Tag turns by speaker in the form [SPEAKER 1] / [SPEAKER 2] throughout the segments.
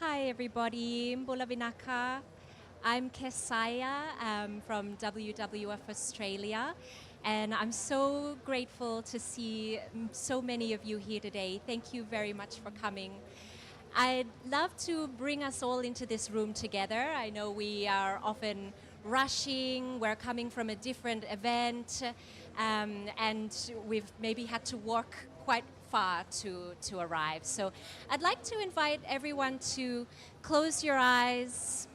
[SPEAKER 1] Hi everybody, Mbula Vinaka. I'm Kesaya from WWF Australia, and I'm so grateful to see so many of you here today. Thank you very much for coming. I'd love to bring us all into this room together. I know we are often rushing, we're coming from a different event, and we've maybe had to walk quite far to arrive. So I'd like to invite everyone to close your eyes,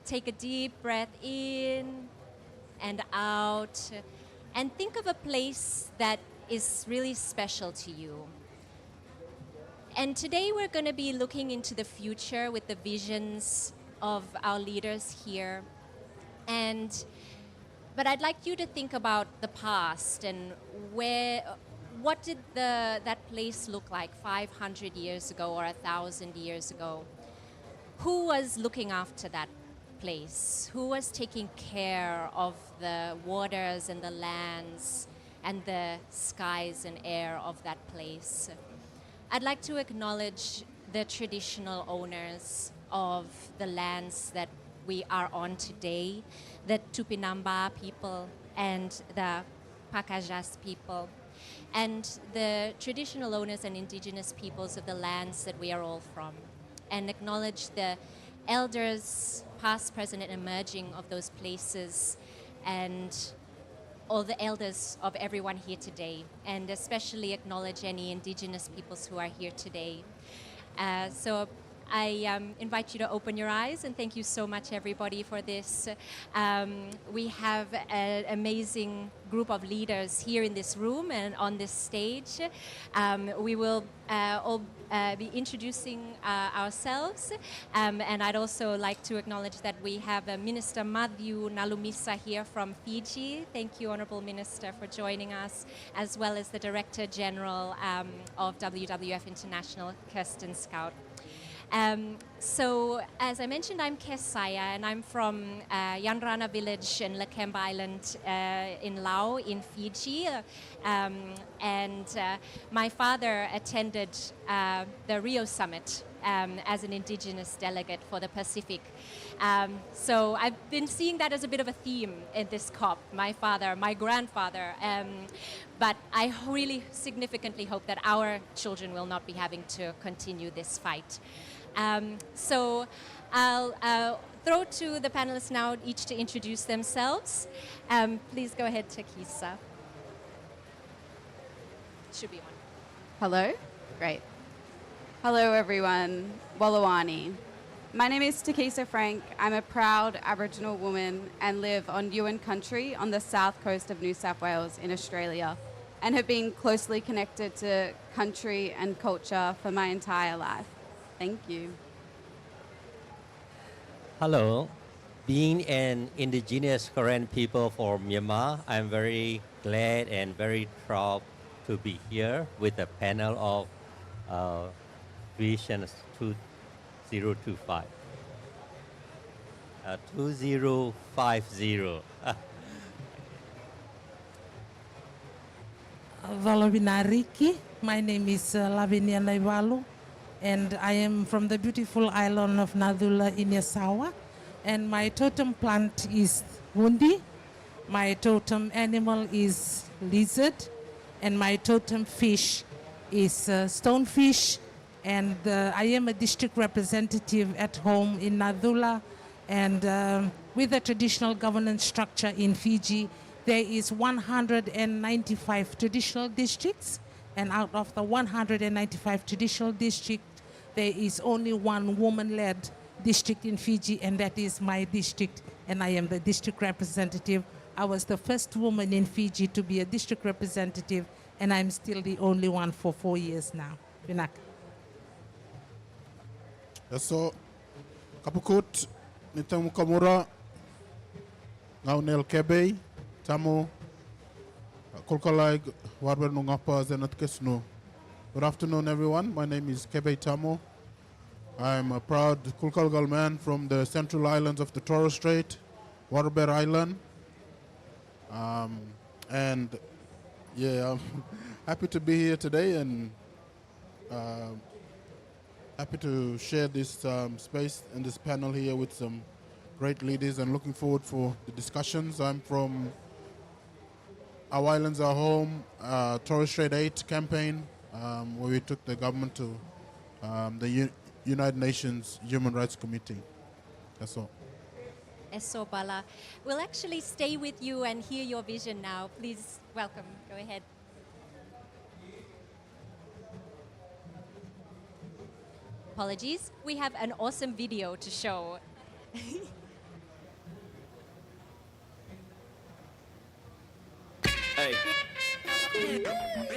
[SPEAKER 1] take a deep breath in and out, and think of a place that is really special to you. And today we're going to be looking into the future with the visions of our leaders here. But I'd like you to think about the past and what did that place look like 500 years ago or 1,000 years ago? Who was looking after that place? Who was taking care of the waters and the lands and the skies and air of that place? I'd like to acknowledge the traditional owners of the lands that we are on today, the Tupinamba people and the Pacajás people, and the traditional owners and indigenous peoples of the lands that we are all from, and acknowledge the elders, past, present, and emerging of those places, and all the elders of everyone here today, and especially acknowledge any indigenous peoples who are here today. So I invite you to open your eyes, and thank you so much, everybody, for this. We have an amazing group of leaders here in this room and on this stage. We will all be introducing ourselves, and I'd also like to acknowledge that we have Minister Matthew Nalumisa here from Fiji. Thank you, Honourable Minister, for joining us, as well as the Director General of WWF International, Kirsten Scout. So, as I mentioned, I'm Kesaya, and I'm from Yanrana village in Lakemba Island in Laos, in Fiji. My father attended the Rio Summit as an Indigenous delegate for the Pacific. So I've been seeing that as a bit of a theme in this COP, my father, my grandfather. But I really significantly hope that our children will not be having to continue this fight. So I'll throw to the panelists now, each to introduce themselves. Please go ahead, Takisa. Should be on.
[SPEAKER 2] Hello? Great. Hello, everyone. Walawani. My name is Takisa Frank. I'm a proud Aboriginal woman and live on Yuin country on the south coast of New South Wales in Australia, and have been closely connected to country and culture for my entire life. Thank you.
[SPEAKER 3] Hello. Being an indigenous Korean people from Myanmar, I'm very glad and very proud to be here with a panel of Vision 2025. 2050.
[SPEAKER 4] Valavinariki. My name is Lavinia Naivalu, and I am from the beautiful island of Nadula in Yasawa. And my totem plant is wundi. My totem animal is lizard, and my totem fish is stonefish. And I am a district representative at home in Nadula, and with the traditional governance structure in Fiji, there is 195 traditional districts, and out of the 195 traditional districts, there is only one woman-led district in Fiji, and that is my district, and I am the district representative. I was the first woman in Fiji to be a district representative, and I'm still the only one for 4 years now. Vinak.
[SPEAKER 5] So, kapukut nitamu kamura ngaunel kebei tamu kolkalai warber nungapa zenat kesnu. Good afternoon, everyone. My name is Kebei Tamo. I'm a proud Kulkalgal man from the central islands of the Torres Strait, Warber Island. And yeah, I'm happy to be here today and Happy to share this space and this panel here with some great leaders and looking forward for the discussions. I'm from Our Islands Are Home, Torres Strait 8 campaign, where we took the government to the United Nations Human Rights Committee. That's all.
[SPEAKER 1] Eso Bala. We'll actually stay with you and hear your vision now. Please welcome. Go ahead. Apologies. We have an awesome video to show.
[SPEAKER 6] Hey.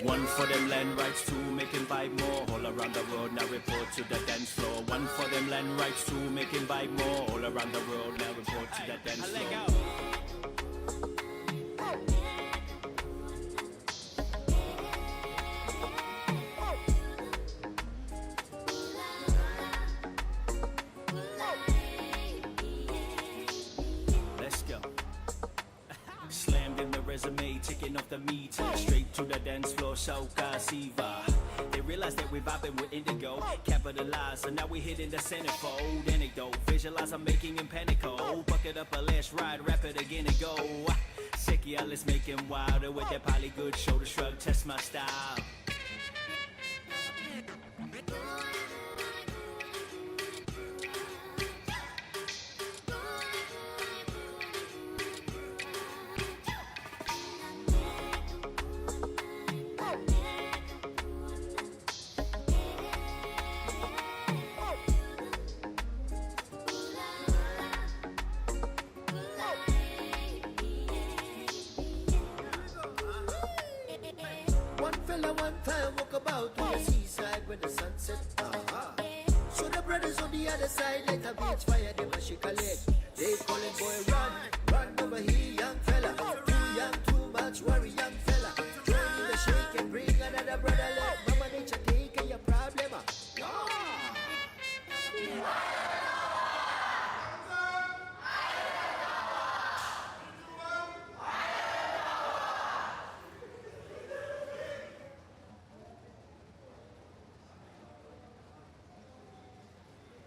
[SPEAKER 6] One for them land rights, two making vibe more. All around the world now report to the dance floor. One for them land rights, two making vibe more. All around the world now report to the dance floor. Let's go. Slammed in the resume, ticking off the meter. Straight to the dance floor, Shauka Siva. They realize that we're vibing with indigo. Capitalize, so now we hitting the centerfold. Anecdote, visualize I'm making in panico. Bucket up a let's ride, rap it again and go. Sick, yeah, let's make him wilder. With that poly good shoulder shrug, test my style.
[SPEAKER 7] One fella one time walk about to the seaside when the sun set. So the brothers on the other side let a beach fire them a shake a leg. They calling boy run over here young fella. Too young, too much worry young fella. Join in the shake and bring another brother leg. Mama nature take your problem.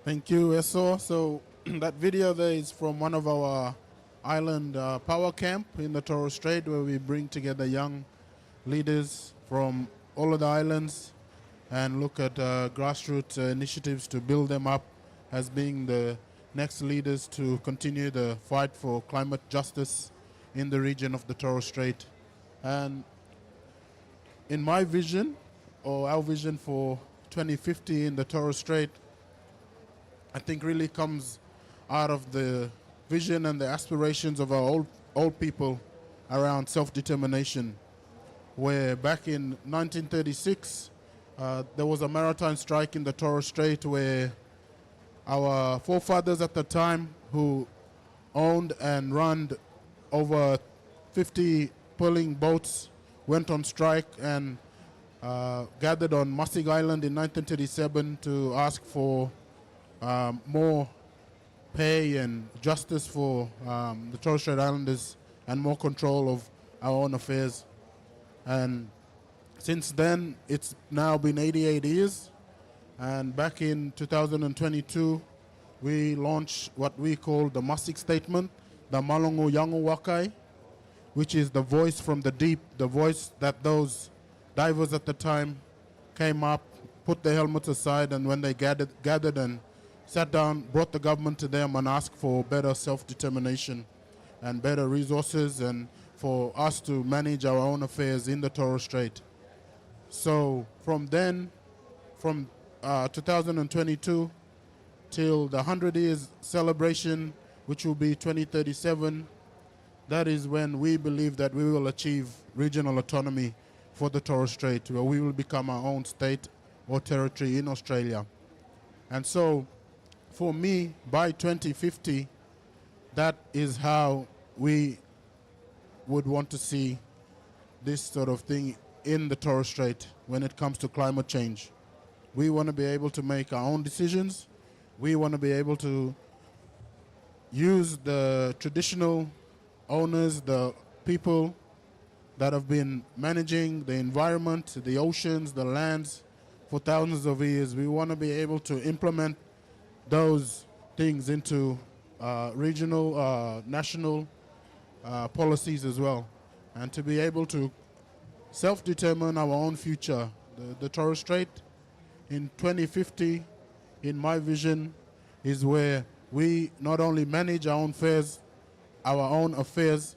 [SPEAKER 5] Thank you, Eso. So that video there is from one of our island power camp in the Torres Strait, where we bring together young leaders from all of the islands and look at grassroots initiatives to build them up as being the next leaders to continue the fight for climate justice in the region of the Torres Strait. And in my vision, or our vision for 2050 in the Torres Strait, I think really comes out of the vision and the aspirations of our old people around self-determination, where back in 1936 there was a maritime strike in the Torres Strait where our forefathers at the time, who owned and ran over 50 pulling boats, went on strike and gathered on Masig Island in 1937 to ask for more pay and justice for the Torres Strait Islanders and more control of our own affairs. And since then, it's now been 88 years. And back in 2022, we launched what we call the Masig Statement, the Malongo Yangu Wakai, which is the voice from the deep, the voice that those divers at the time came up, put their helmets aside, and when they gathered and sat down, brought the government to them and asked for better self-determination and better resources and for us to manage our own affairs in the Torres Strait. So from then, from 2022 till the 100 years celebration, which will be 2037, that is when we believe that we will achieve regional autonomy for the Torres Strait, where we will become our own state or territory in Australia. And so for me, by 2050, that is how we would want to see this sort of thing in the Torres Strait when it comes to climate change. We want to be able to make our own decisions. We want to be able to use the traditional owners, the people that have been managing the environment, the oceans, the lands for thousands of years. We want to be able to implement those things into regional, national policies as well, and to be able to self-determine our own future. The Torres Strait in 2050, in my vision, is where we not only manage our own affairs,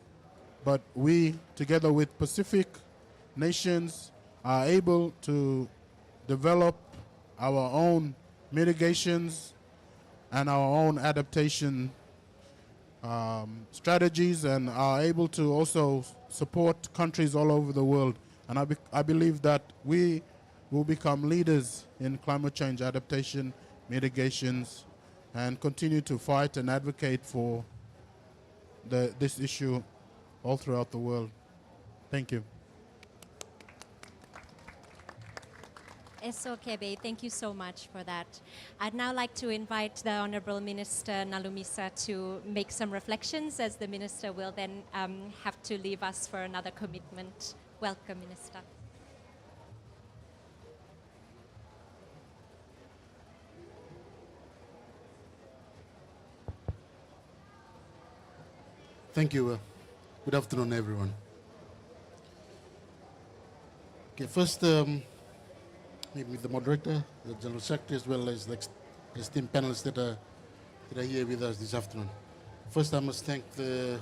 [SPEAKER 5] but we, together with Pacific nations, are able to develop our own mitigations and our own adaptation strategies, and are able to also support countries all over the world. And I believe that we will become leaders in climate change adaptation, mitigations, and continue to fight and advocate for this issue all throughout the world. Thank you.
[SPEAKER 1] Eso Kebe, thank you so much for that. I'd now like to invite the Honourable Minister Nalumisa to make some reflections, as the Minister will then have to leave us for another commitment. Welcome, Minister.
[SPEAKER 8] Thank you. Good afternoon, everyone. Okay, first, maybe the moderator, the General Secretary, as well as the esteemed panelists that are here with us this afternoon. First, I must thank the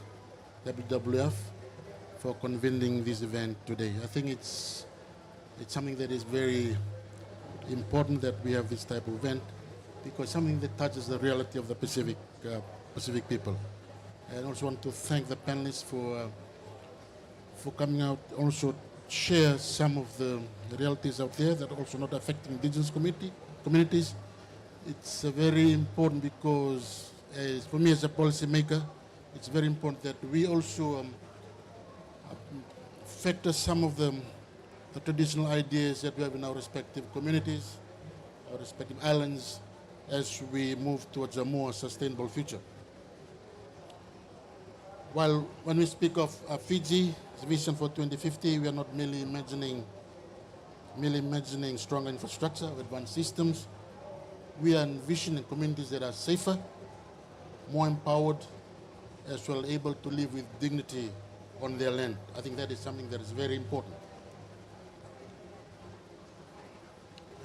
[SPEAKER 8] WWF for convening this event today. I think it's something that is very important that we have this type of event, because something that touches the reality of the Pacific people. I also want to thank the panelists for coming out, also share some of the realities out there that are also not affecting indigenous communities. It's very important because, for me as a policy maker, it's very important that we also factor some of the traditional ideas that we have in our respective communities, our respective islands, as we move towards a more sustainable future. While when we speak of Fiji's vision for 2050, we are not merely imagining stronger infrastructure, advanced systems. We are envisioning communities that are safer, more empowered, as well able to live with dignity on their land. I think that is something that is very important.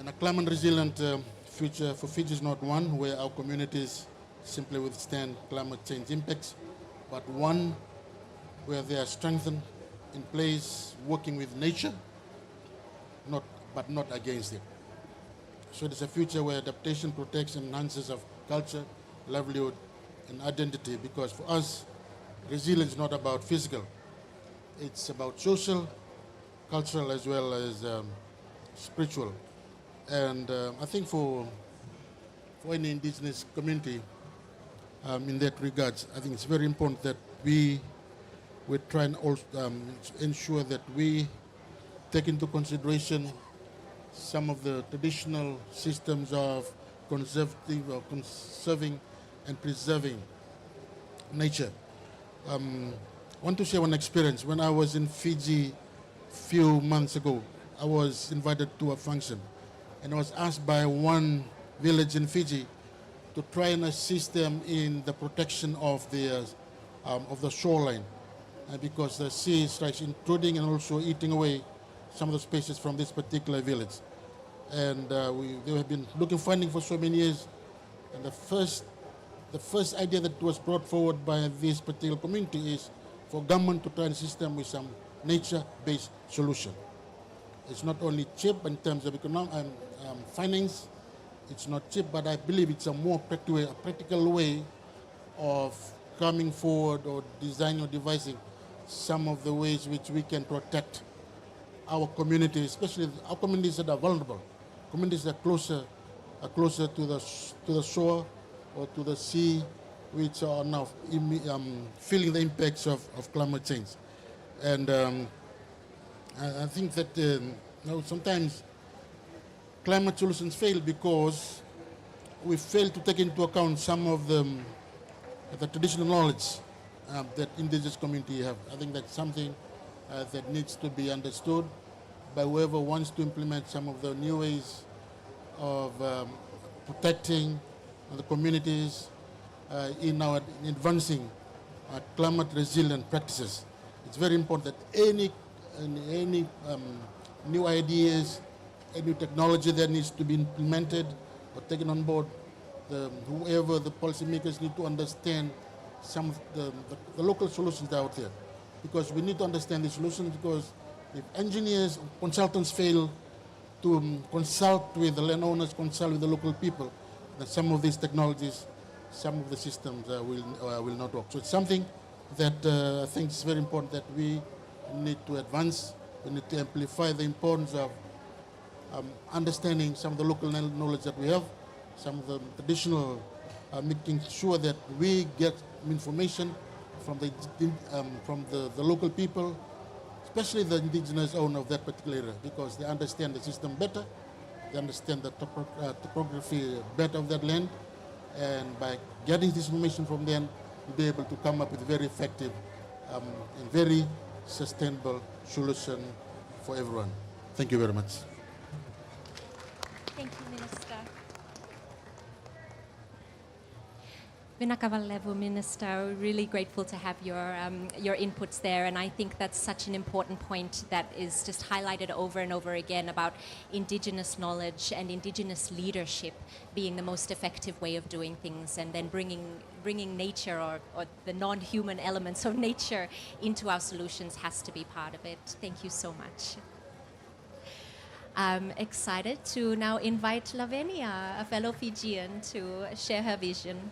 [SPEAKER 8] And a climate resilient future for Fiji is not one where our communities simply withstand climate change impacts, but one where they are strengthened in place, working with nature, but not against it. So it is a future where adaptation protects and enhances of culture, livelihood, and identity, because for us, resilience is not about physical. It's about social, cultural, as well as spiritual. And I think for any indigenous community, in that regards, I think it's very important that we try and also ensure that we take into consideration some of the traditional systems of conserving and preserving nature. I want to share one experience. When I was in Fiji a few months ago, I was invited to a function, and I was asked by one village in Fiji to try and assist them in the protection of the shoreline, because the sea strikes intruding and also eating away some of the species from this particular village. And they have been funding for so many years. And the first idea that was brought forward by this particular community is for government to try and assist them with some nature-based solution. It's not only cheap in terms of economic finance. It's not cheap, but I believe it's a more practical way of coming forward or designing or devising some of the ways which we can protect our communities, especially our communities that are vulnerable, communities that are closer to the shore or to the sea, which are now feeling the impacts of climate change. And I think that sometimes climate solutions fail because we fail to take into account some of the traditional knowledge that indigenous community have. I think that's something that needs to be understood by whoever wants to implement some of the new ways of protecting the communities in advancing climate resilient practices. It's very important that any new ideas, any technology that needs to be implemented or taken on board, whoever the policymakers need to understand some of the local solutions out there, because we need to understand the solutions. Because if engineers, consultants fail to consult with the landowners, consult with the local people, then some of these technologies, some of the systems will not work. So it's something that I think is very important that we need to advance. We need to amplify the importance of understanding some of the local knowledge that we have, some of the traditional, making sure that we get information from the local people, especially the indigenous owner of that particular area, because they understand the system better, they understand the topography better of that land, and by getting this information from them, we'll be able to come up with very effective and very sustainable solution for everyone. Thank you very much.
[SPEAKER 1] Thank you, Minister. Vinakavalevu, Minister, we're really grateful to have your inputs there, and I think that's such an important point that is just highlighted over and over again about Indigenous knowledge and Indigenous leadership being the most effective way of doing things, and then bringing nature or the non-human elements of nature into our solutions has to be part of it. Thank you so much. I'm excited to now invite Lavenia, a fellow Fijian, to share her vision.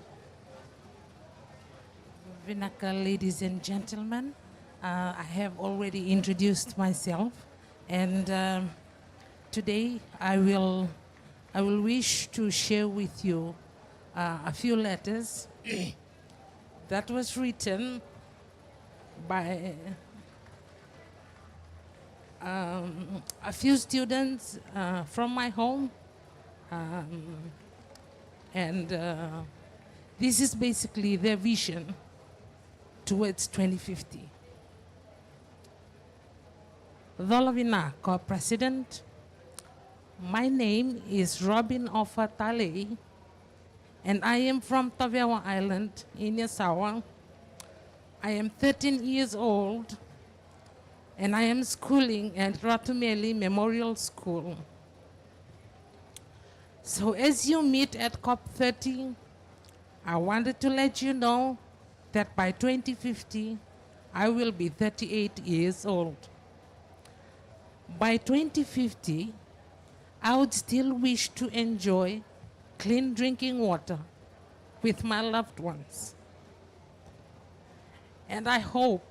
[SPEAKER 4] Vinaka, ladies and gentlemen, I have already introduced myself, and today I will wish to share with you a few letters that was written by a few students from my home, and this is basically their vision towards 2050. Dolavina, Co-President, my name is Robin Ofatale, and I am from Tavewa Island in Yasawa. I am 13 years old, and I am schooling at Ratumeli Memorial School. So as you meet at COP30, I wanted to let you know that by 2050, I will be 38 years old. By 2050, I would still wish to enjoy clean drinking water with my loved ones. And I hope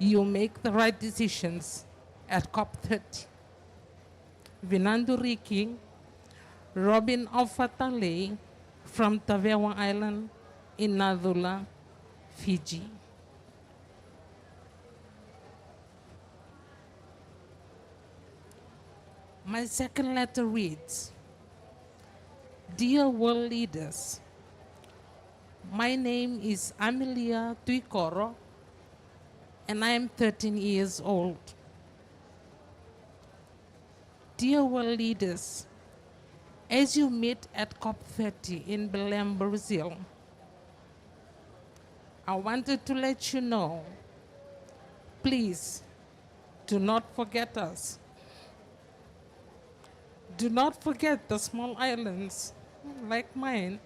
[SPEAKER 4] you make the right decisions at COP30. Vinanduriki, Robin Ofatale from Tavewa Island in Nadula, Fiji. My second letter reads, Dear world leaders, my name is Amelia Tuikoro, and I am 13 years old. Dear world leaders, as you meet at COP30 in Belém, Brazil, I wanted to let you know, please do not forget us. Do not forget the small islands like mine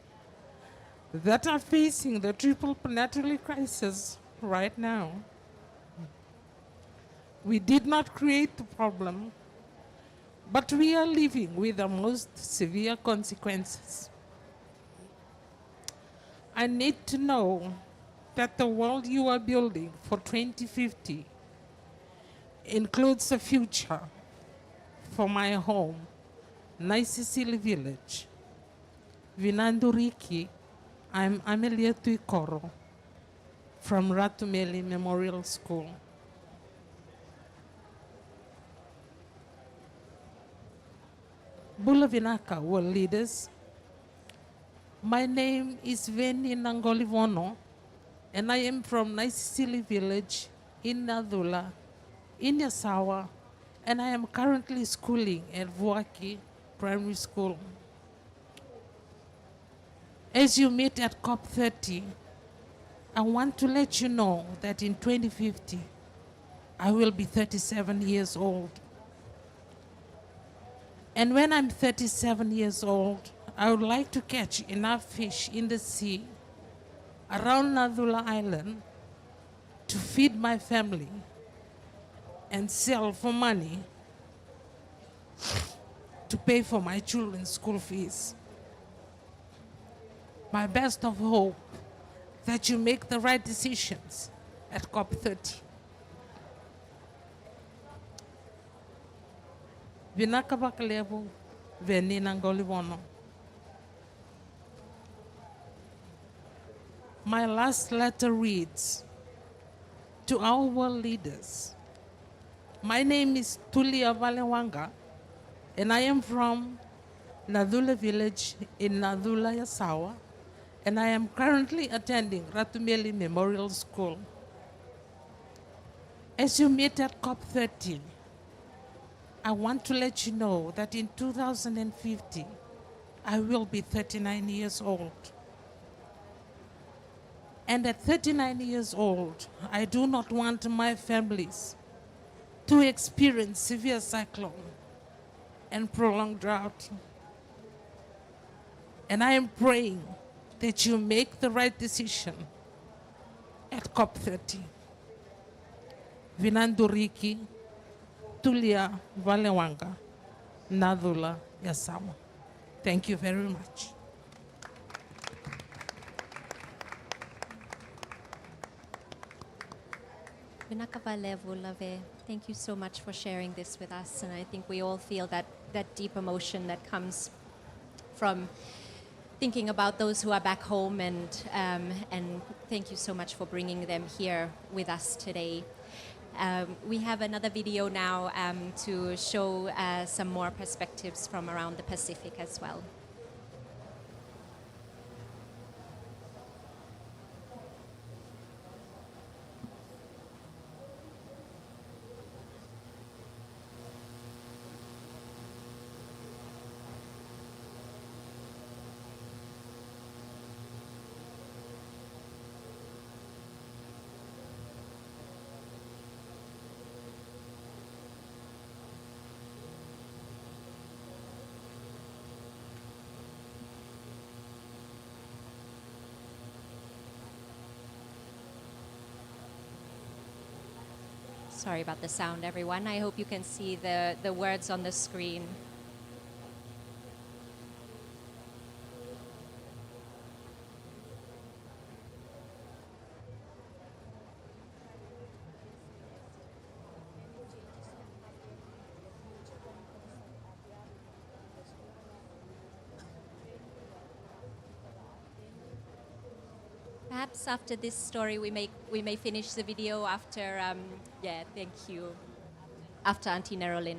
[SPEAKER 4] that are facing the triple planetary crisis right now. We did not create the problem, but we are living with the most severe consequences. I need to know that the world you are building for 2050 includes a future for my home, Naisisili Village. Vinanduriki, I'm Amelia Tuikoro from Ratumeli Memorial School. Bula Vinaka, world leaders, my name is Veni Nangolivono, and I am from Naisisili Village in Nadula, in Yasawa, and I am currently schooling at Vuaki primary school. As you meet at COP30, I want to let you know that in 2050, I will be 37 years old. And when I'm 37 years old, I would like to catch enough fish in the sea around Nadula Island to feed my family and sell for money to pay for my children's school fees. My best of hope that you make the right decisions at COP30. Vinakabakalevu veninangolivono. My last letter reads, to our world leaders, my name is Tulia Valewanga, and I am from Nadula village in Nadula Yasawa, and I am currently attending Ratumeli Memorial School. As you meet at COP30, I want to let you know that in 2050, I will be 39 years old. And at 39 years old, I do not want my families to experience severe cyclone and prolonged drought. And I am praying that you make the right decision at COP30. Vinanduriki, Tulia Valewanga, Nadula Yasawa. Thank you very much.
[SPEAKER 1] Thank you so much for sharing this with us, and I think we all feel that deep emotion that comes from thinking about those who are back home, and thank you so much for bringing them here with us today. We have another video now to show some more perspectives from around the Pacific as well. Sorry about the sound, everyone. I hope you can see the words on the screen. Perhaps after this story, we may finish the video after, yeah, thank you, after Auntie Nerolyn.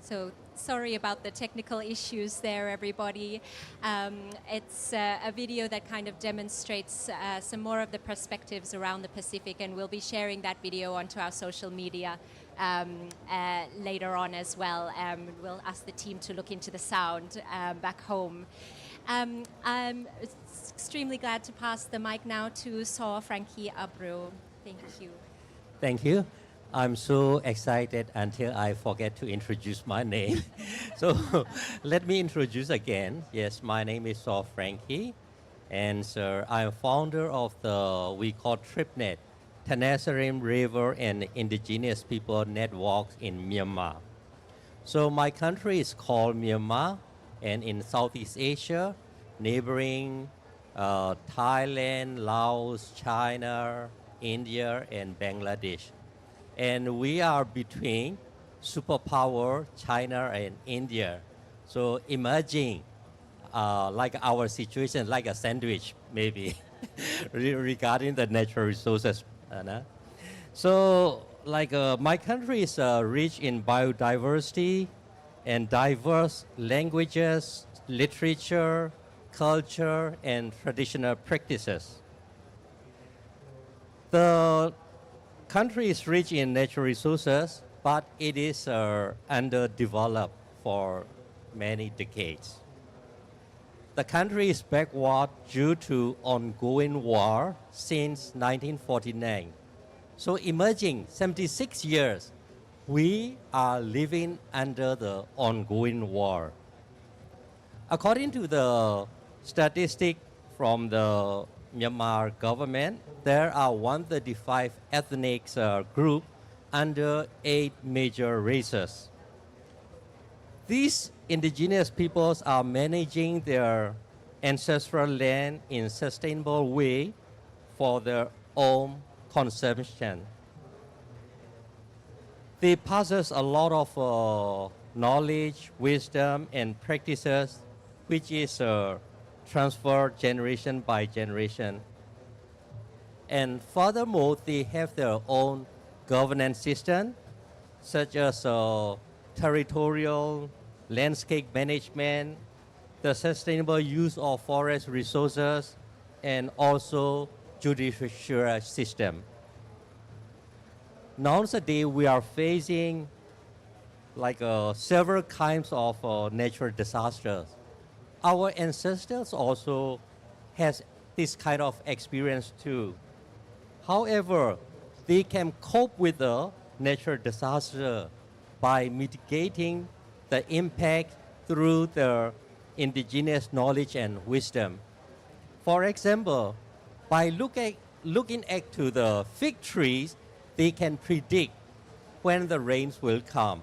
[SPEAKER 1] So sorry about the technical issues there, everybody. It's a video that kind of demonstrates some more of the perspectives around the Pacific, and we'll be sharing that video onto our social media later on as well. We'll ask the team to look into the sound back home. I'm extremely glad to pass the mic now to Saw Frankie Abreu. Thank you.
[SPEAKER 3] Thank you. I'm so excited until I forget to introduce my name. So let me introduce again. Yes, my name is Saw Frankie, and I'm founder of we call TripNet, Tenasserim River and Indigenous People Networks in Myanmar. So my country is called Myanmar, and in Southeast Asia, neighboring Thailand, Laos, China, India, and Bangladesh. And we are between superpower China and India. So imagine like our situation, like a sandwich, maybe, regarding the natural resources. So, like my country is rich in biodiversity and diverse languages, literature, culture, and traditional practices. The country is rich in natural resources, but it is underdeveloped for many decades. The country is backward due to ongoing war since 1949. So imagine 76 years, we are living under the ongoing war. According to the statistic from the Myanmar government, there are 135 ethnic groups under 8 major races. These indigenous peoples are managing their ancestral land in sustainable way for their own consumption. They possess a lot of knowledge, wisdom, and practices, which is transferred generation by generation. And furthermore, they have their own governance system, such as territorial, landscape management, the sustainable use of forest resources, and also judicial system. Nowadays, we are facing like several kinds of natural disasters. Our ancestors also has this kind of experience too. However, they can cope with the natural disaster by mitigating the impact through their indigenous knowledge and wisdom. For example, by looking at to the fig trees, they can predict when the rains will come.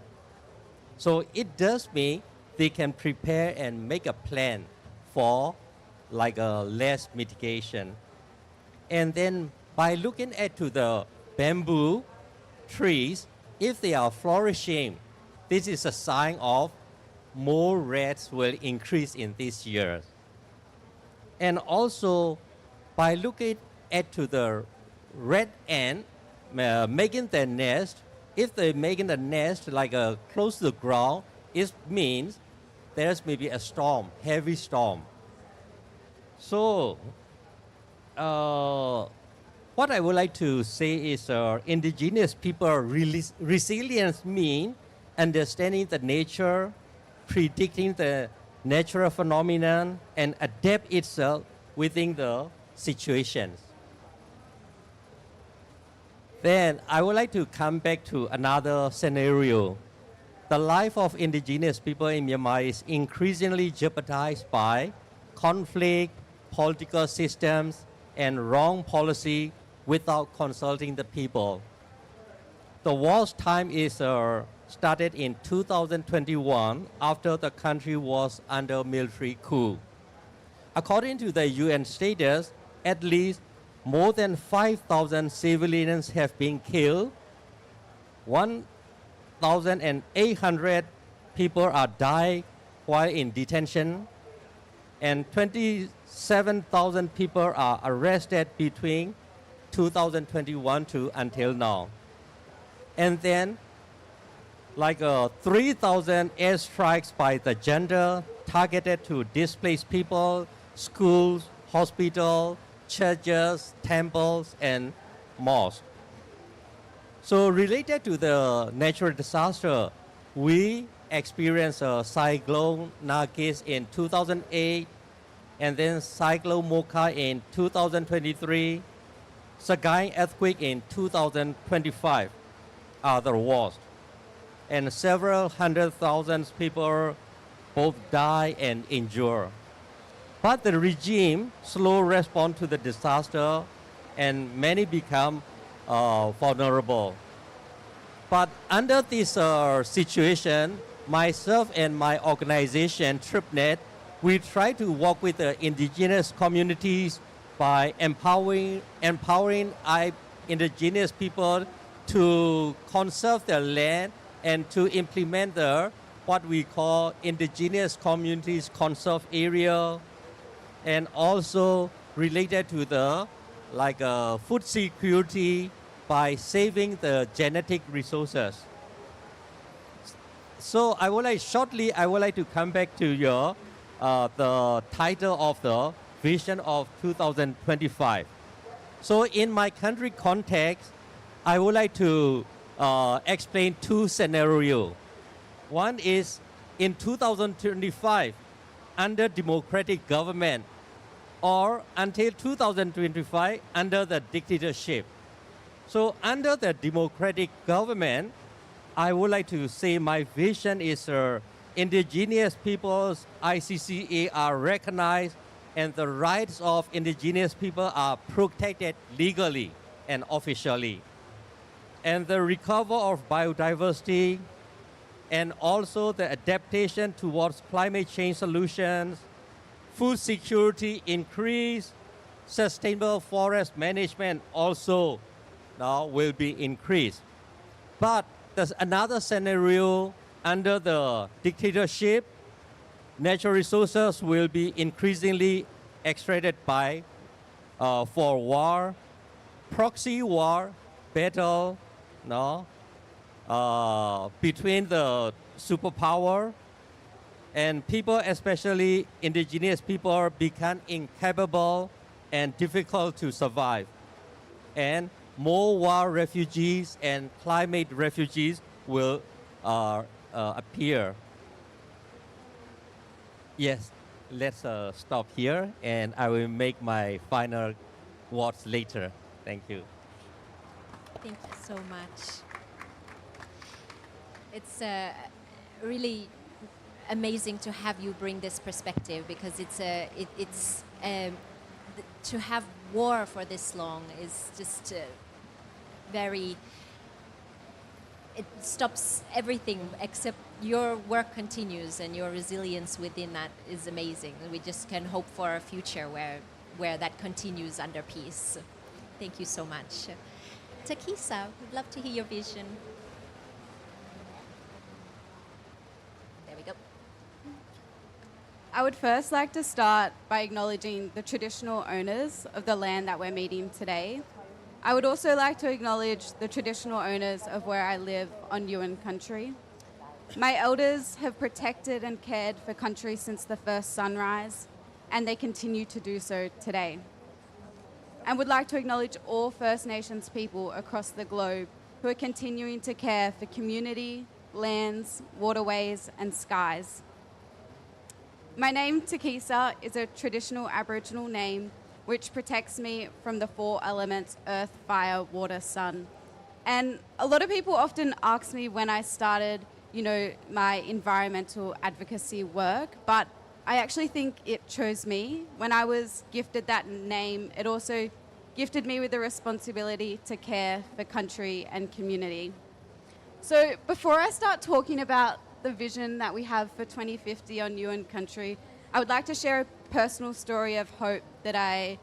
[SPEAKER 3] So it does mean they can prepare and make a plan for like a less mitigation. And then by looking at to the bamboo trees, if they are flourishing, this is a sign of more rains will increase in this year. And also, by looking at to the red ant making their nest, if they're making the nest like close to the ground, it means there's maybe a storm, heavy storm. So, what I would like to say is indigenous people resilience mean understanding the nature, predicting the natural phenomenon, and adapt itself within the situations. Then I would like to come back to another scenario. The life of indigenous people in Myanmar is increasingly jeopardized by conflict, political systems, and wrong policy without consulting the people. The worst time is started in 2021 after the country was under military coup. According to the UN status, at least more than 5,000 civilians have been killed, 1,800 people are died while in detention, and 27,000 people are arrested between 2021 to until now. And then like 3,000 airstrikes by the gender targeted to displaced people, schools, hospitals, churches, temples, and mosques. So related to the natural disaster, we experienced Cyclone Nargis in 2008, and then Cyclone Mocha in 2023, Sagaing earthquake in 2025 are the worst. And several hundred thousand people both die and injure. But the regime slow respond to the disaster, and many become vulnerable. But under this situation, myself and my organization, TripNet, we try to work with the indigenous communities by empowering indigenous people to conserve their land and to implement the what we call indigenous communities conserved area, and also related to the food security by saving the genetic resources. So I would like to come back to your the title of the vision of 2025. So in my country context, I would like to explain two scenarios. One is in 2025, under democratic government, or until 2025 under the dictatorship. So under the democratic government, I would like to say my vision is indigenous peoples, ICCA are recognized, and the rights of indigenous people are protected legally and officially. And the recovery of biodiversity, and also the adaptation towards climate change solutions, food security increase, sustainable forest management also now will be increased. But there's another scenario under the dictatorship. Natural resources will be increasingly extracted by for war, proxy war, battle, between the superpower, and people, especially indigenous people, become incapable and difficult to survive. And more war refugees and climate refugees will appear. Yes, let's stop here, and I will make my final words later. Thank you.
[SPEAKER 1] Thank you so much. It's really amazing to have you bring this perspective, because to have war for this long is just very. It stops everything, except your work continues, and your resilience within that is amazing. And we just can hope for a future where that continues under peace. Thank you so much. Takisa, we'd love to hear your vision. There we go.
[SPEAKER 2] I would first like to start by acknowledging the traditional owners of the land that we're meeting today. I would also like to acknowledge the traditional owners of where I live on Yuin country. My elders have protected and cared for country since the first sunrise, and they continue to do so today. And would like to acknowledge all First Nations people across the globe who are continuing to care for community, lands, waterways, and skies. My name, Takisa, is a traditional Aboriginal name which protects me from the four elements: earth, fire, water, sun. And a lot of people often ask me when I started, my environmental advocacy work, but I actually think it chose me. When I was gifted that name, it also gifted me with the responsibility to care for country and community. So before I start talking about the vision that we have for 2050 on Yuin country, I would like to share a personal story of hope that I,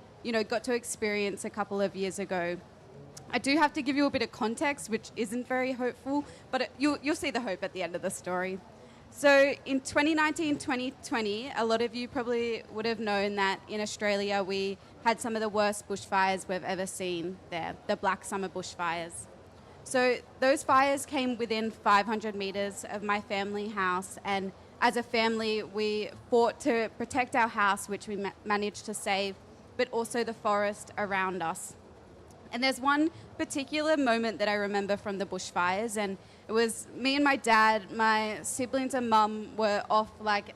[SPEAKER 2] got to experience a couple of years ago. I do have to give you a bit of context, which isn't very hopeful, but you'll see the hope at the end of the story. So in 2019, 2020, a lot of you probably would have known that in Australia we had some of the worst bushfires we've ever seen there, the Black Summer bushfires. So those fires came within 500 metres of my family house, and as a family we fought to protect our house, which we managed to save, but also the forest around us. And there's one particular moment that I remember from the bushfires, and it was me and my dad, my siblings and mum were off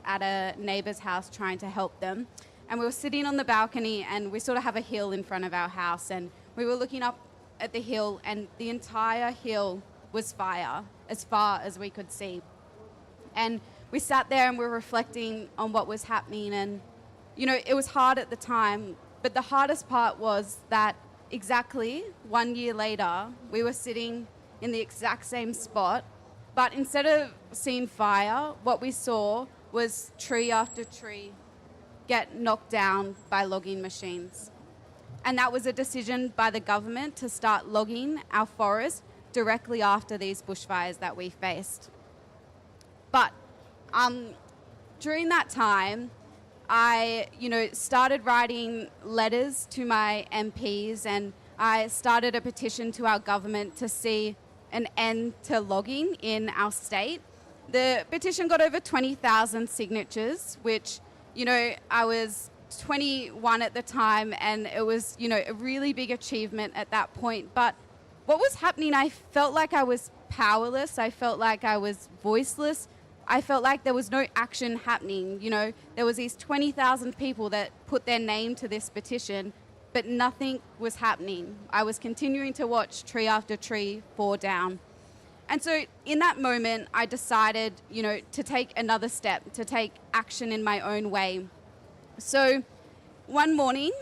[SPEAKER 2] at a neighbour's house trying to help them. And we were sitting on the balcony, and we sort of have a hill in front of our house, and we were looking up at the hill, and the entire hill was fire as far as we could see. And we sat there and we were reflecting on what was happening, and it was hard at the time, but the hardest part was that exactly 1 year later we were sitting in the exact same spot, but instead of seeing fire, what we saw was tree after tree get knocked down by logging machines. And that was a decision by the government to start logging our forest directly after these bushfires that we faced. But During that time, I, started writing letters to my MPs, and I started a petition to our government to see an end to logging in our state. The petition got over 20,000 signatures, which, I was 21 at the time, and it was, a really big achievement at that point. But what was happening, I felt like I was powerless. I felt like I was voiceless. I felt like there was no action happening. There was these 20,000 people that put their name to this petition, but nothing was happening. I was continuing to watch tree after tree fall down. And so in that moment, I decided, to take another step, to take action in my own way. So one morning,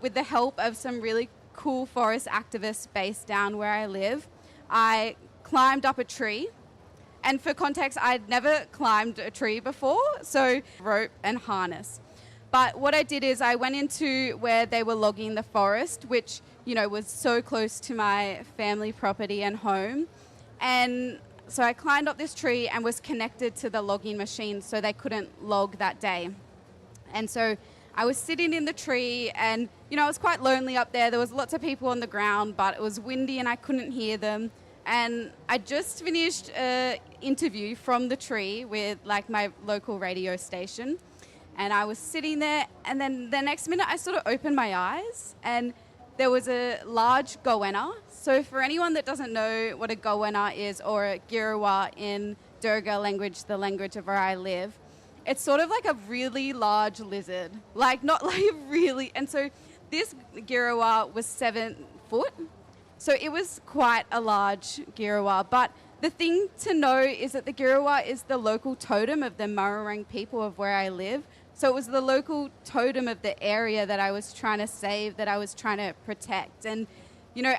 [SPEAKER 2] with the help of some really cool forest activists based down where I live, I climbed up a tree. And for context, I'd never climbed a tree before, so rope and harness. But what I did is I went into where they were logging the forest, which, was so close to my family property and home. And so I climbed up this tree and was connected to the logging machine so they couldn't log that day. And so I was sitting in the tree and, I was quite lonely up there. There was lots of people on the ground, but it was windy and I couldn't hear them. And I just finished an interview from the tree with my local radio station. And I was sitting there, and then the next minute I sort of opened my eyes and there was a large goanna. So for anyone that doesn't know what a goanna is, or a girawa in Durga language, the language of where I live, it's sort of like a really large lizard. And so this girawa was 7 foot. So it was quite a large girawa. But the thing to know is that the girawa is the local totem of the Marurang people of where I live. So it was the local totem of the area that I was trying to save, that I was trying to protect. And,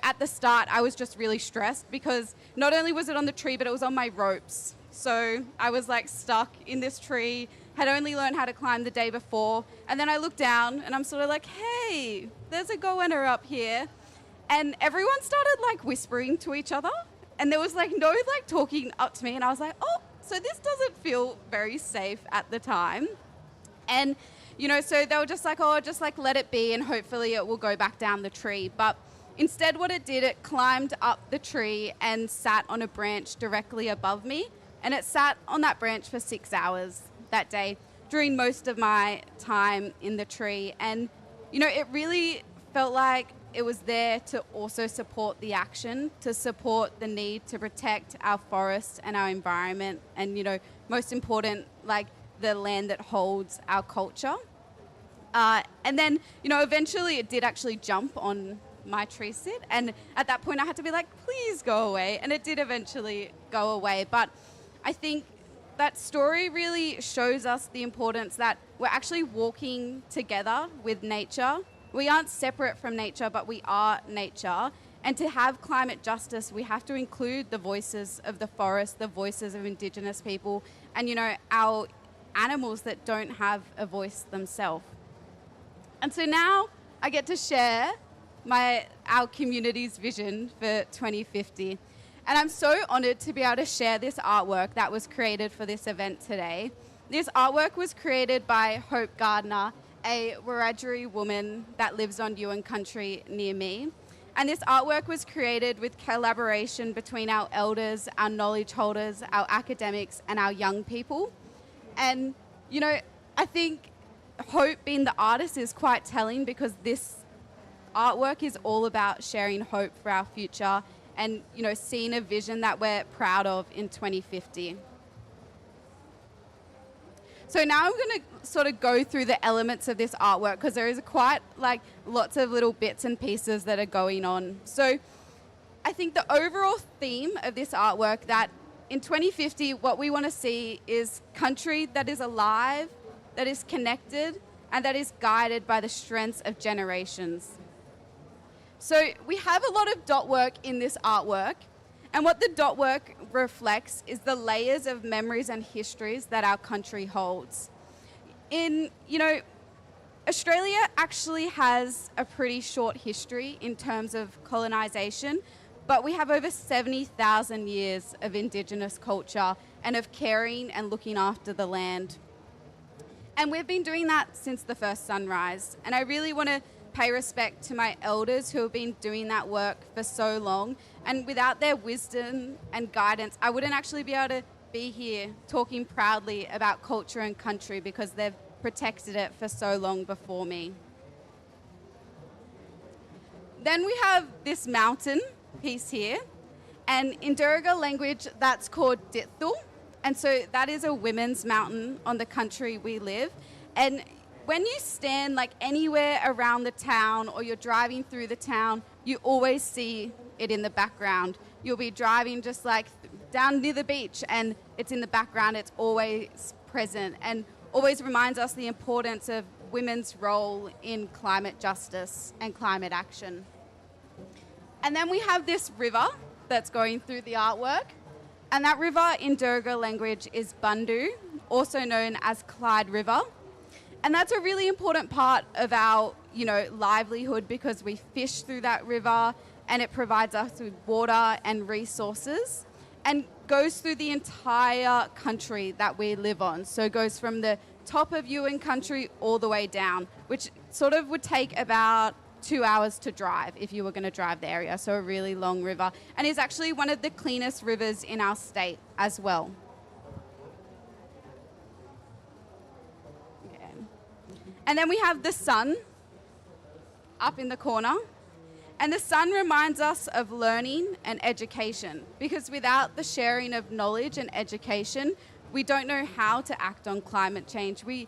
[SPEAKER 2] at the start, I was just really stressed because not only was it on the tree, but it was on my ropes. So I was stuck in this tree, had only learned how to climb the day before. And then I looked down and I'm sort of hey, there's a goanna up here. And everyone started whispering to each other. And there was no talking up to me. And I was oh, so this doesn't feel very safe at the time. And, so they were just let it be and hopefully it will go back down the tree. But instead what it did, it climbed up the tree and sat on a branch directly above me. And it sat on that branch for 6 hours that day during most of my time in the tree. And, it really felt like it was there to also support the action, to support the need to protect our forests and our environment. And, most important, the land that holds our culture. And then, eventually it did actually jump on my tree sit. And at that point I had to be please go away. And it did eventually go away. But I think that story really shows us the importance that we're actually walking together with nature. We aren't separate from nature, but we are nature. And to have climate justice, we have to include the voices of the forest, the voices of Indigenous people, and, our animals that don't have a voice themselves. And so now I get to share our community's vision for 2050. And I'm so honoured to be able to share this artwork that was created for this event today. This artwork was created by Hope Gardner, a Wiradjuri woman that lives on Yuin country near me. And this artwork was created with collaboration between our elders, our knowledge holders, our academics, and our young people. And, I think Hope being the artist is quite telling because this artwork is all about sharing hope for our future and, seeing a vision that we're proud of in 2050. So now I'm going to sort of go through the elements of this artwork because there is quite lots of little bits and pieces that are going on. So I think the overall theme of this artwork that in 2050, what we want to see is country that is alive, that is connected, and that is guided by the strengths of generations. So we have a lot of dot work in this artwork, and what the dot work reflects is the layers of memories and histories that our country holds. Australia actually has a pretty short history in terms of colonisation, but we have over 70,000 years of Indigenous culture and of caring and looking after the land. And we've been doing that since the first sunrise. And I really want to pay respect to my elders who have been doing that work for so long. And without their wisdom and guidance, I wouldn't actually be able to be here talking proudly about culture and country because they've protected it for so long before me. Then we have this mountain piece here. And in Darugha language, that's called Ditthul. And so that is a women's mountain on the country we live. And when you stand like anywhere around the town or you're driving through the town, you always see it in the background. You'll be driving just like down near the beach and it's in the background. It's always present and always reminds us the importance of women's role in climate justice and climate action. And then we have this river that's going through the artwork. And that river in Darugha language is Bundu, also known as Clyde River. And that's a really important part of our, livelihood because we fish through that river and it provides us with water and resources and goes through the entire country that we live on. So it goes from the top of Yuin country all the way down, which sort of would take about 2 hours to drive if you were going to drive the area. So a really long river, and is actually one of the cleanest rivers in our state as well. Okay. And then we have the sun up in the corner. And the sun reminds us of learning and education, because without the sharing of knowledge and education, we don't know how to act on climate change. We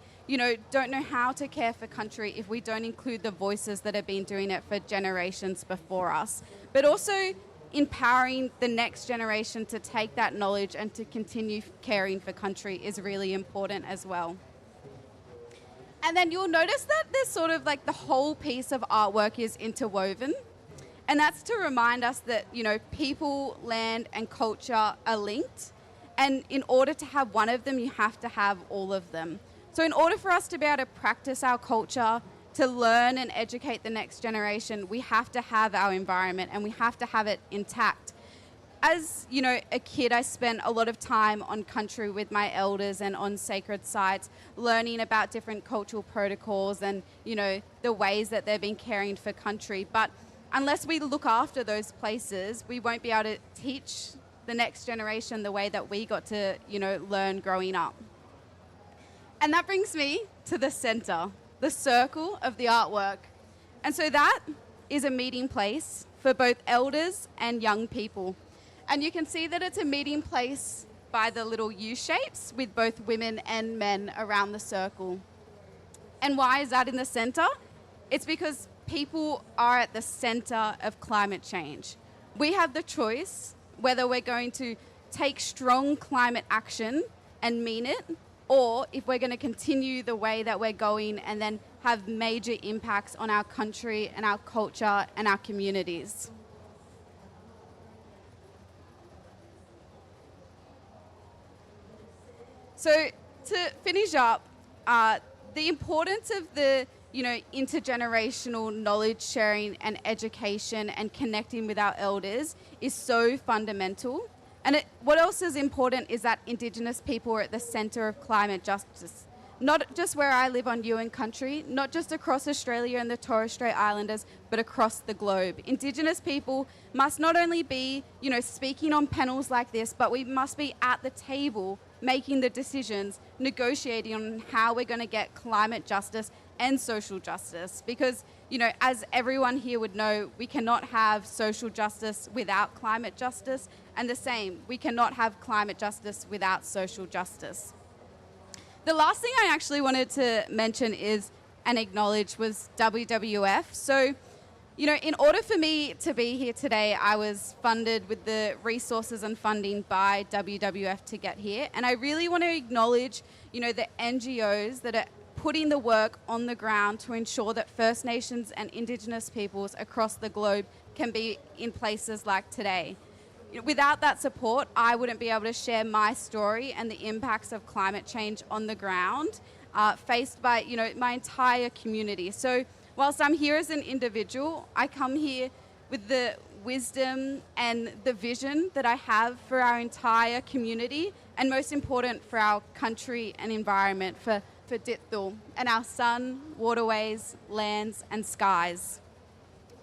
[SPEAKER 2] don't know how to care for country if we don't include the voices that have been doing it for generations before us. But also empowering the next generation to take that knowledge and to continue caring for country is really important as well. And then you'll notice that there's sort of like the whole piece of artwork is interwoven. And that's to remind us that, people, land, and culture are linked. And in order to have one of them, you have to have all of them. So in order for us to be able to practice our culture, to learn and educate the next generation, we have to have our environment and we have to have it intact. As, a kid, I spent a lot of time on country with my elders and on sacred sites, learning about different cultural protocols and, the ways that they've been caring for country. But unless we look after those places, we won't be able to teach the next generation the way that we got to, learn growing up. And that brings me to the center, the circle of the artwork. And so that is a meeting place for both elders and young people. And you can see that it's a meeting place by the little U shapes with both women and men around the circle. And why is that in the center? It's because people are at the center of climate change. We have the choice whether we're going to take strong climate action and mean it, or if we're going to continue the way that we're going and then have major impacts on our country and our culture and our communities. So to finish up, the importance of the intergenerational knowledge sharing and education and connecting with our elders is so fundamental. And what else is important is that Indigenous people are at the centre of climate justice. Not just where I live on Yuin country, not just across Australia and the Torres Strait Islanders, but across the globe. Indigenous people must not only be, speaking on panels like this, but we must be at the table making the decisions, negotiating on how we're going to get climate justice and social justice. Because, as everyone here would know, we cannot have social justice without climate justice. And the same, we cannot have climate justice without social justice. The last thing I actually wanted to mention is and acknowledge was WWF. So, in order for me to be here today, I was funded with the resources and funding by WWF to get here. And I really want to acknowledge, the NGOs that are putting the work on the ground to ensure that First Nations and Indigenous peoples across the globe can be in places like today. Without that support, I wouldn't be able to share my story and the impacts of climate change on the ground faced by, my entire community. So whilst I'm here as an individual, I come here with the wisdom, and the vision that I have for our entire community, and most important for our country and environment, for Ditthul, and our sun, waterways, lands, and skies.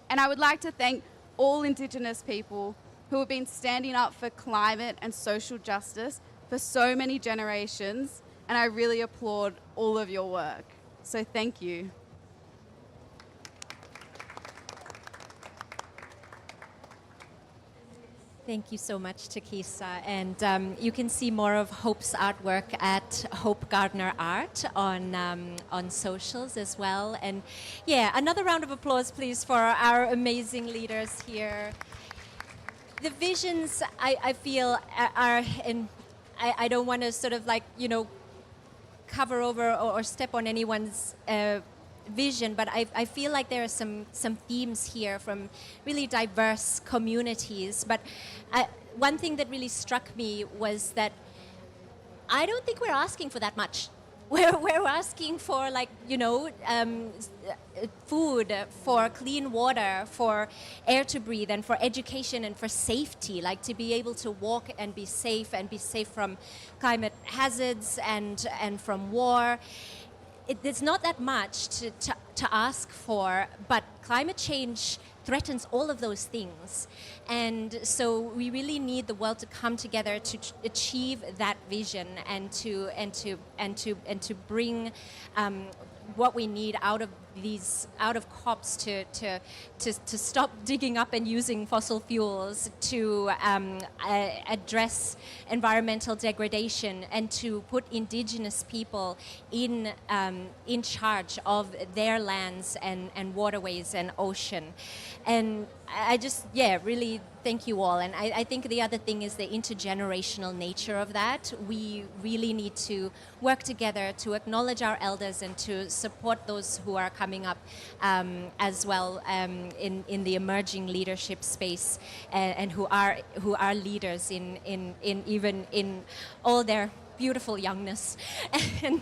[SPEAKER 2] And I would like to thank all Indigenous people who have been standing up for climate and social justice for so many generations, and I really applaud all of your work. So thank you.
[SPEAKER 1] Thank you so much, Takisa. And you can see more of Hope's artwork at Hope Gardner Art on socials as well. And yeah, another round of applause, please, for our amazing leaders here. The visions, I feel, are in. I don't want to sort of like, you know, cover over or step on anyone's vision, but I feel like there are some themes here from really diverse communities. But one thing that really struck me was that I don't think we're asking for that much. We're asking for, like, you know, food, for clean water, for air to breathe, and for education and for safety, like to be able to walk and be safe from climate hazards and from war. It's not that much to ask for, but climate change threatens all of those things. And so we really need the world to come together to achieve that vision and to bring what we need out of COPs to stop digging up and using fossil fuels, to address environmental degradation, and to put Indigenous people in charge of their lands and waterways and ocean. And I just, really thank you all. And I think the other thing is the intergenerational nature of that. We really need to work together to acknowledge our elders and to support those who are coming up as well in the emerging leadership space, and who are leaders in even in all their beautiful youngness. And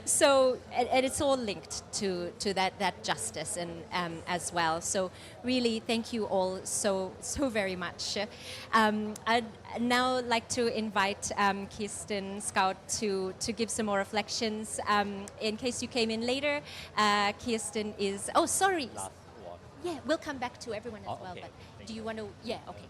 [SPEAKER 1] so, and it's all linked to that justice and as well. So really thank you all so very much. I'd now like to invite Kirsten Scout to give some more reflections. In case you came in later, Kirsten is, oh sorry.
[SPEAKER 3] Last one.
[SPEAKER 1] Yeah, we'll come back to everyone as well,
[SPEAKER 3] okay.
[SPEAKER 1] but do you want to, yeah, okay.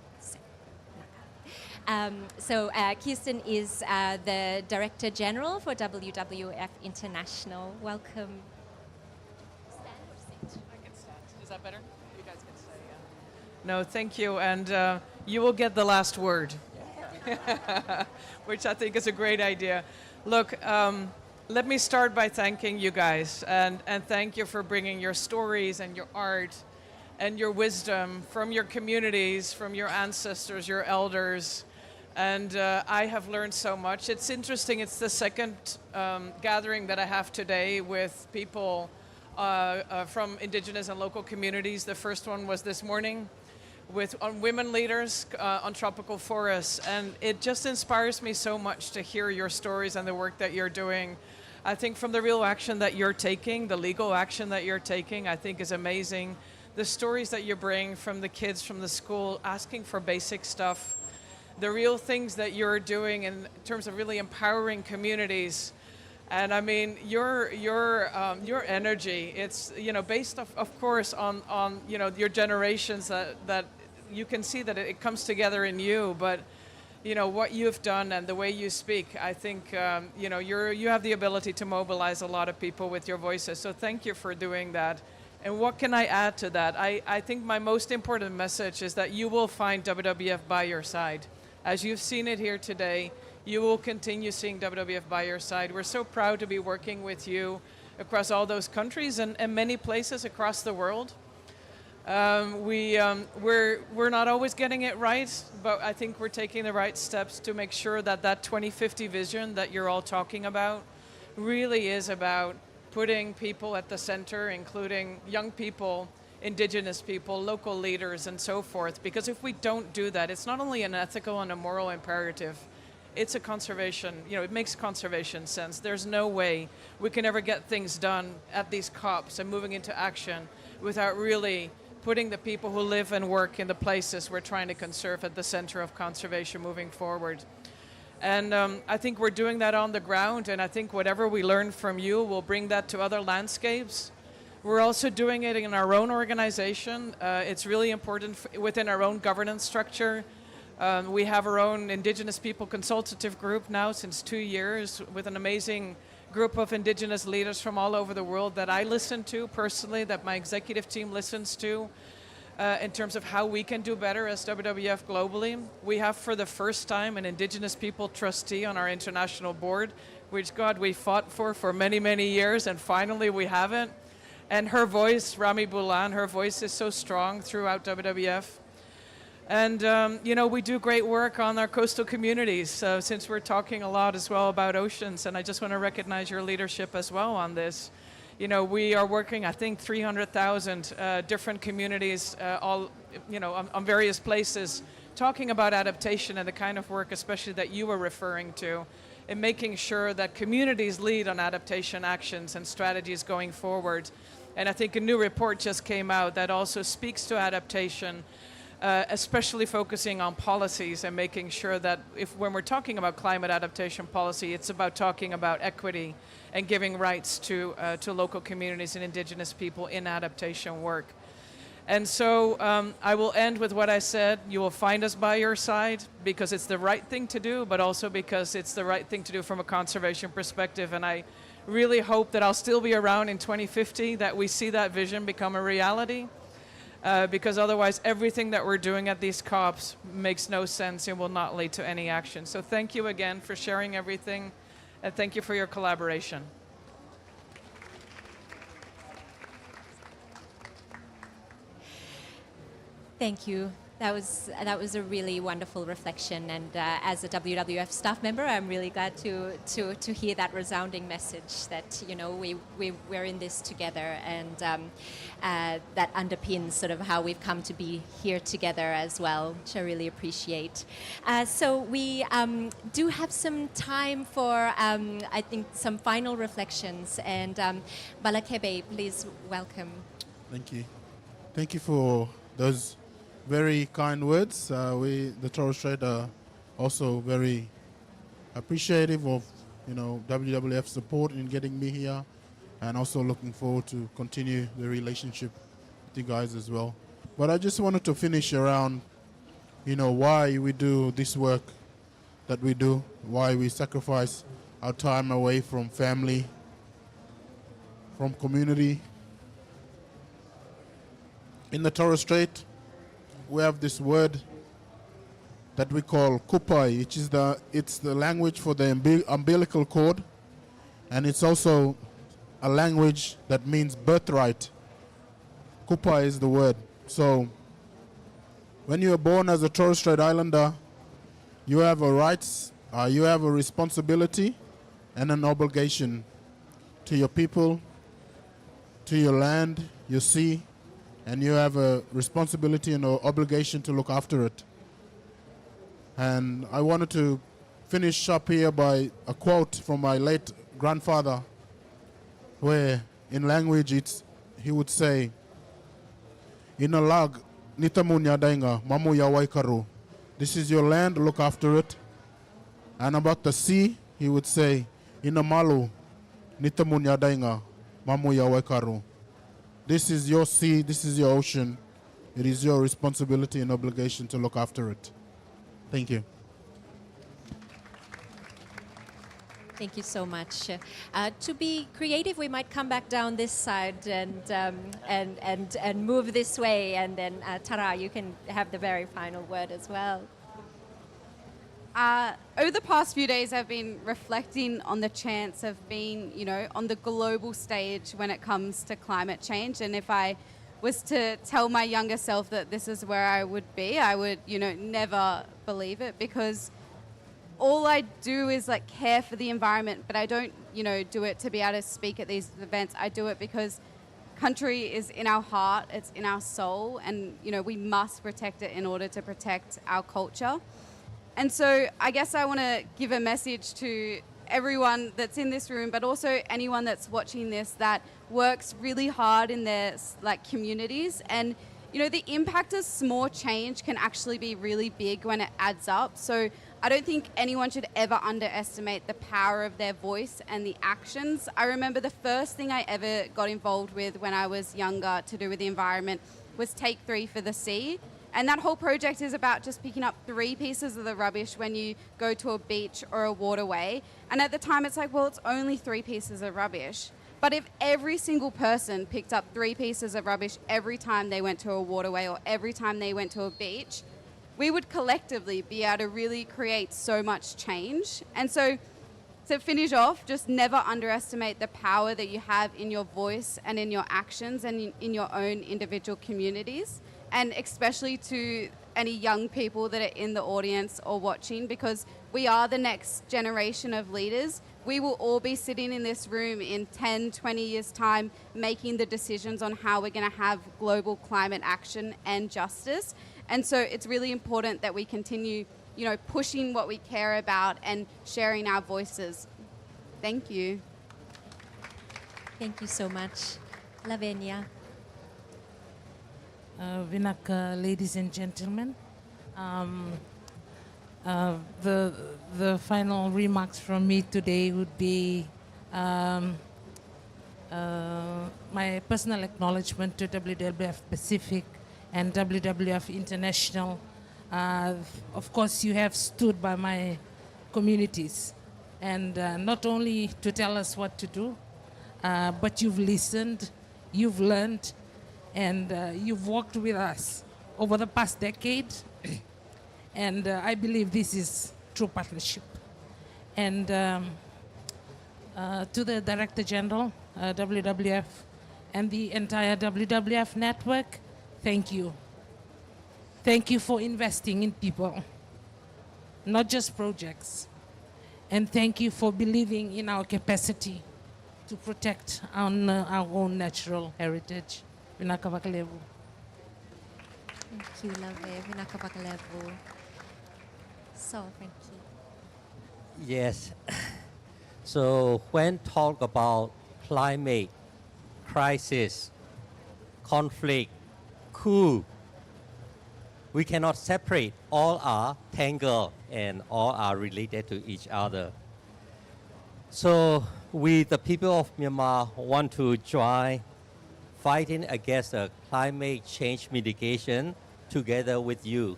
[SPEAKER 1] So Kirsten is the Director General for WWF International. Welcome. Stand or sit?
[SPEAKER 9] I can stand. Is that better? You guys can stay, yeah. No, thank you, and you will get the last word, which I think is a great idea. Look, let me start by thanking you guys, and thank you for bringing your stories and your art and your wisdom from your communities, from your ancestors, your elders. And I have learned so much. It's interesting, it's the second gathering that I have today with people from Indigenous and local communities. The first one was this morning on women leaders on tropical forests. And it just inspires me so much to hear your stories and the work that you're doing. I think from the real action that you're taking, the legal action that you're taking, I think is amazing. The stories that you bring from the kids from the school, asking for basic stuff, the real things that you're doing in terms of really empowering communities. And I mean, your energy, it's, you know, based of course on you know, your generations that you can see that it comes together in you, but you know, what you've done and the way you speak, I think, you know, you have the ability to mobilize a lot of people with your voices. So thank you for doing that. And what can I add to that? I think my most important message is that you will find WWF by your side. As you've seen it here today, you will continue seeing WWF by your side. We're so proud to be working with you across all those countries and many places across the world. We're not always getting it right, but I think we're taking the right steps to make sure that that 2050 vision that you're all talking about really is about putting people at the center, including young people, Indigenous people, local leaders, and so forth. Because if we don't do that, it's not only an ethical and a moral imperative, it's a conservation, you know, it makes conservation sense. There's no way we can ever get things done at these COPs and moving into action without really putting the people who live and work in the places we're trying to conserve at the center of conservation moving forward. And I think we're doing that on the ground, and I think whatever we learn from you, we'll bring that to other landscapes. We're also doing it in our own organization. It's really important within our own governance structure. We have our own Indigenous People Consultative Group now since 2 years, with an amazing group of Indigenous leaders from all over the world that I listen to personally, that my executive team listens to, in terms of how we can do better as WWF globally. We have for the first time an Indigenous People trustee on our international board, which, God, we fought for many, many years, and finally we have it. And her voice, Rami Bulan, her voice is so strong throughout WWF. And, we do great work on our coastal communities, since we're talking a lot as well about oceans, and I just want to recognize your leadership as well on this. We are working, I think, 300,000 different communities, all, on various places, talking about adaptation and the kind of work especially that you were referring to, and making sure that communities lead on adaptation actions and strategies going forward. And I think a new report just came out that also speaks to adaptation, especially focusing on policies and making sure that when we're talking about climate adaptation policy, it's about talking about equity and giving rights to local communities and Indigenous people in adaptation work. And so I will end with what I said. You will find us by your side because it's the right thing to do, but also because it's the right thing to do from a conservation perspective. And I really hope that I'll still be around in 2050, that we see that vision become a reality. Because otherwise everything that we're doing at these COPs makes no sense and will not lead to any action. So thank you again for sharing everything, and thank you for your collaboration.
[SPEAKER 1] Thank you. That was a really wonderful reflection, and as a WWF staff member, I'm really glad to hear that resounding message that we're in this together, and that underpins sort of how we've come to be here together as well, which I really appreciate. So we do have some time for I think some final reflections, and Balakebe, please welcome.
[SPEAKER 5] Thank you for those very kind words. We, the Torres Strait, are also very appreciative of WWF support in getting me here, and also looking forward to continue the relationship with you guys as well. But I just wanted to finish around, why we do this work that we do, why we sacrifice our time away from family, from community. In the Torres Strait, we have this word that we call kupai, which is it's the language for the umbilical cord, and it's also a language that means birthright. Kupai is the word. So when you are born as a Torres Strait Islander, you have a rights, you have a responsibility and an obligation to your people, to your land, your sea, and you have a responsibility and an obligation to look after it. And I wanted to finish up here by a quote from my late grandfather, where in language he would say, "Ina lag nitamunya dainga mamu ya waikaru." This is your land, look after it. And about the sea, he would say, "Ina malu nitamunya dainga mamu ya waikaru." This is your sea, this is your ocean. It is your responsibility and obligation to look after it. Thank you.
[SPEAKER 1] Thank you so much. To be creative, we might come back down this side and move this way, and then Tara, you can have the very final word as well.
[SPEAKER 2] Over the past few days, I've been reflecting on the chance of being, on the global stage when it comes to climate change. And if I was to tell my younger self that this is where I would be, I would, never believe it, because all I do is care for the environment, but I don't, do it to be able to speak at these events. I do it because country is in our heart, it's in our soul, and, we must protect it in order to protect our culture. And so I guess I want to give a message to everyone that's in this room, but also anyone that's watching this that works really hard in their communities. And, you know, the impact of small change can actually be really big when it adds up. So I don't think anyone should ever underestimate the power of their voice and the actions. I remember the first thing I ever got involved with when I was younger to do with the environment was Take 3 for the Sea. And that whole project is about just picking up 3 pieces of the rubbish when you go to a beach or a waterway. And at the time, it's like, well, it's only 3 pieces of rubbish. But if every single person picked up 3 pieces of rubbish every time they went to a waterway or every time they went to a beach, we would collectively be able to really create so much change. And so to finish off, just never underestimate the power that you have in your voice and in your actions and in your own individual communities. And especially to any young people that are in the audience or watching, because we are the next generation of leaders. We will all be sitting in this room in 10, 20 years' time, making the decisions on how we're going to have global climate action and justice. And so it's really important that we continue, you know, pushing what we care about and sharing our voices. Thank you.
[SPEAKER 1] Thank you so much. Lavenia.
[SPEAKER 4] Vinaka, ladies and gentlemen, the final remarks from me today would be my personal acknowledgement to WWF Pacific and WWF International. Of course, you have stood by my communities, and not only to tell us what to do, but you've listened, you've learned, and you've worked with us over the past decade. And I believe this is true partnership. And to the Director General, WWF, and the entire WWF network, thank you. Thank you for investing in people, not just projects. And thank you for believing in our capacity to protect our own natural heritage. Vinaka Vakalevu.
[SPEAKER 1] Thank you, Lave. Vinaka Vakalevu. So, Frankie.
[SPEAKER 3] Yes. So when talk about climate, crisis, conflict, coup, we cannot separate. All are tangled and all are related to each other. So we, the people of Myanmar, want to join fighting against the climate change mitigation together with you.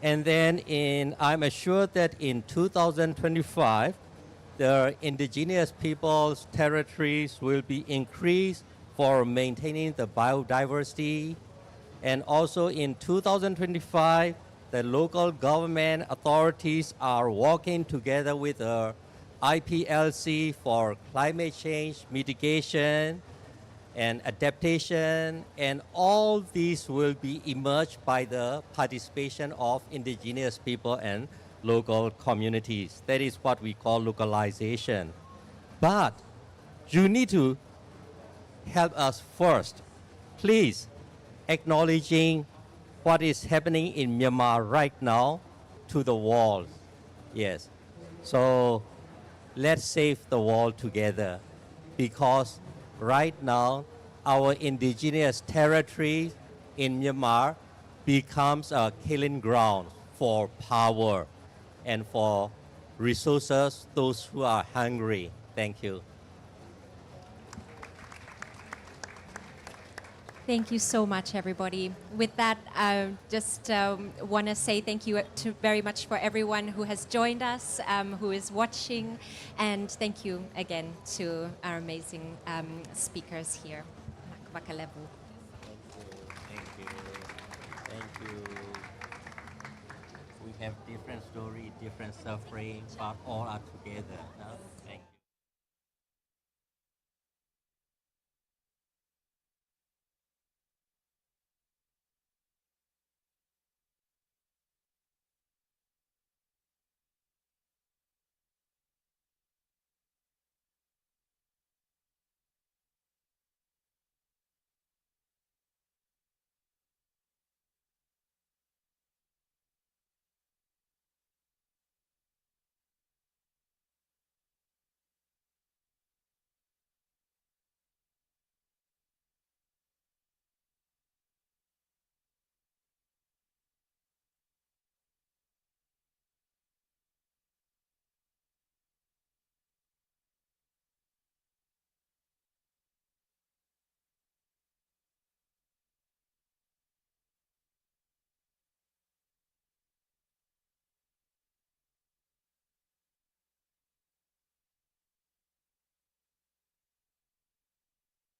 [SPEAKER 3] And then I'm assured that in 2025, the indigenous people's territories will be increased for maintaining the biodiversity. And also in 2025, the local government authorities are working together with the IPLC for climate change mitigation and adaptation, and all these will be emerged by the participation of indigenous people and local communities. That is what we call localization. But you need to help us first. Please, acknowledging what is happening in Myanmar right now to the world. Yes. So let's save the world together, because right now, our indigenous territory in Myanmar becomes a killing ground for power and for resources, those who are hungry. Thank you.
[SPEAKER 1] Thank you so much, everybody. With that, I just want to say thank you very much for everyone who has joined us, who is watching, and thank you again to our amazing speakers here. Vakalevu.
[SPEAKER 3] Thank you. Thank you. We have different story, different suffering, but all are together. No? Thank you.